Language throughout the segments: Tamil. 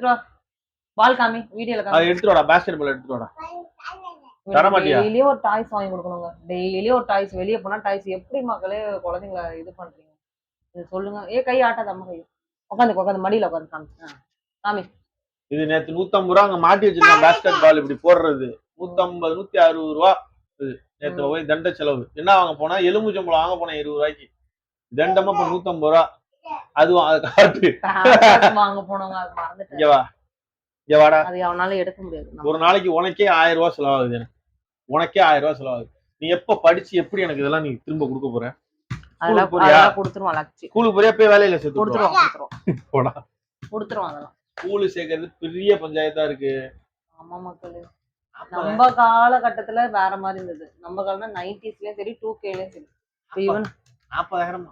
எடுத்துட்டு வா. பால் காமி, வீடியோல காமி. அது எடுத்துட்டு வாடா, பாஸ்கெட் பால் எடுத்துட்டு வாடா. தர மாட்டியா? டெய்லியும் ஒரு டாய்ஸ் வாங்கி கொடுக்கணுங்க. டெய்லியும் ஒரு டாய்ஸ். வெளிய போனா டாய்ஸ். எப்படி மக்களே குழந்தைங்களை இது பண்றீங்க? இது சொல்லுங்க. கை ஆட்டாத அம்மா கை. உட்காந்து மடியில உட்காந்து காமி. காமி. இது நேத்து 150 ரூபா அங்க மாட்டி வச்சிருக்கான் பாஸ்கெட் பால் இப்படி போடுறது. 150 160 ரூபா. நேத்து போய் தண்ட செலவு. என்ன வாங்க போனா எலுமிச்சம்பழம் வாங்க போனா 20 ரூபாய்க்கு. தண்டமா இப்ப 150 ரூபா. அதுவும் அது காட்டு வாங்க போனவங்க அது மறந்துட்டேன். இங்க வாடா. அது அவனால எடுக்க முடியாது. ஒரு நாளைக்கு உனக்கே 1000 ரூபாய் செலவாகுது. எனக்கு உனக்கே 1000 ரூபாய் செலவாகுது. நீ எப்ப படிச்சு எப்படி எனக்கு இதெல்லாம் நீ திரும்ப கொடுக்க போற? அதெல்லாம் கொடுத்துருவான். லட்சி ஸ்கூலுக்கு போறியா? போய் வேலையில சேர்த்து கொடுத்துருவான். அதெல்லாம் ஸ்கூலு சேர்க்கறது பெரிய பஞ்சாயத்தா இருக்கு. ஆமா மக்களே. நம்ம காலகட்டத்துல வேற மாதிரி இருந்தது. நம்ம காலம் 90ஸ்லயும் சரி 2Kலயும் சரி. Even 40,000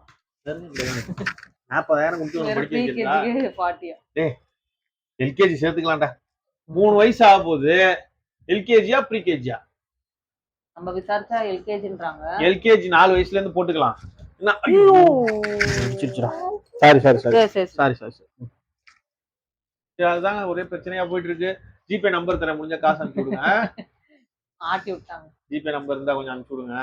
LKG சேர்த்துக்கலாம்டா. 3 வயசு ஆக போகுது. எல்கேஜியா ப்ரீகேஜியா? நம்ம விசாரிச்சா எல்கேஜின்றாங்க. எல்கேஜி 4 வயசுல இருந்து போட்டுக்கலாம். அதுதாங்க ஒரே பிரச்சனையா போயிட்டு இருக்கு. ஜிபே நம்பர் தரேன், முடிஞ்ச காசு அனுப்பிச்சு விடுங்க. ஆட்டி விட்டாங்க. ஜிபே நம்பர் இருந்தா கொஞ்சம் அனுப்பிச்சு விடுங்க.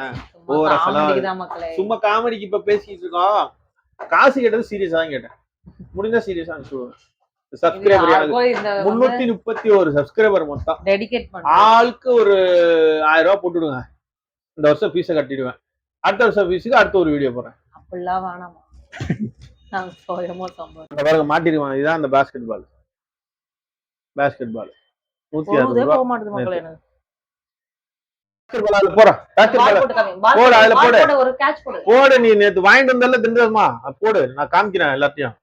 சும்மா காமெடிக்கு இப்ப பேசிட்டு இருக்கோம். காசு கேட்டது சீரியஸா தான் கேட்டேன். முடிஞ்சா சீரியஸா அனுப்பிச்சு விடுங்க. சப்ஸ்கிரைபர் 331 சப்ஸ்கிரைபர் மொத்தம். டெடிகேட் பண்ணு. ஆளுக்கு ஒரு 1000 ரூபாய் போட்டுடுங்க. இந்த வருஷம் ஃபீஸை கட்டிடுவேன். அடுத்த வருஷம் ஃபீஸுக்கு அடுத்த ஒரு வீடியோ போடுறேன். அப்படிலாம் வேணாமா? நாங்க சோயமா சம்பளம். பாருங்க மாட்டிடுவான். இதுதான் அந்த பாஸ்கெட் பால். 160 ரூபாய் போக மாட்டேது மக்களே. எனக்கு போடு. நீ நேத்து வாங்கிட்டு வந்தல திண்டுமா போடு. நான் காமிக்கிறேன் எல்லாத்தையும்.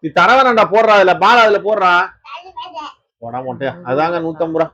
நீ தர வேணாண்டா. போடுறா அதுல பால் அதுல போடுறா. போடா மொட்டையா. அதாங்க 150 ரூபா.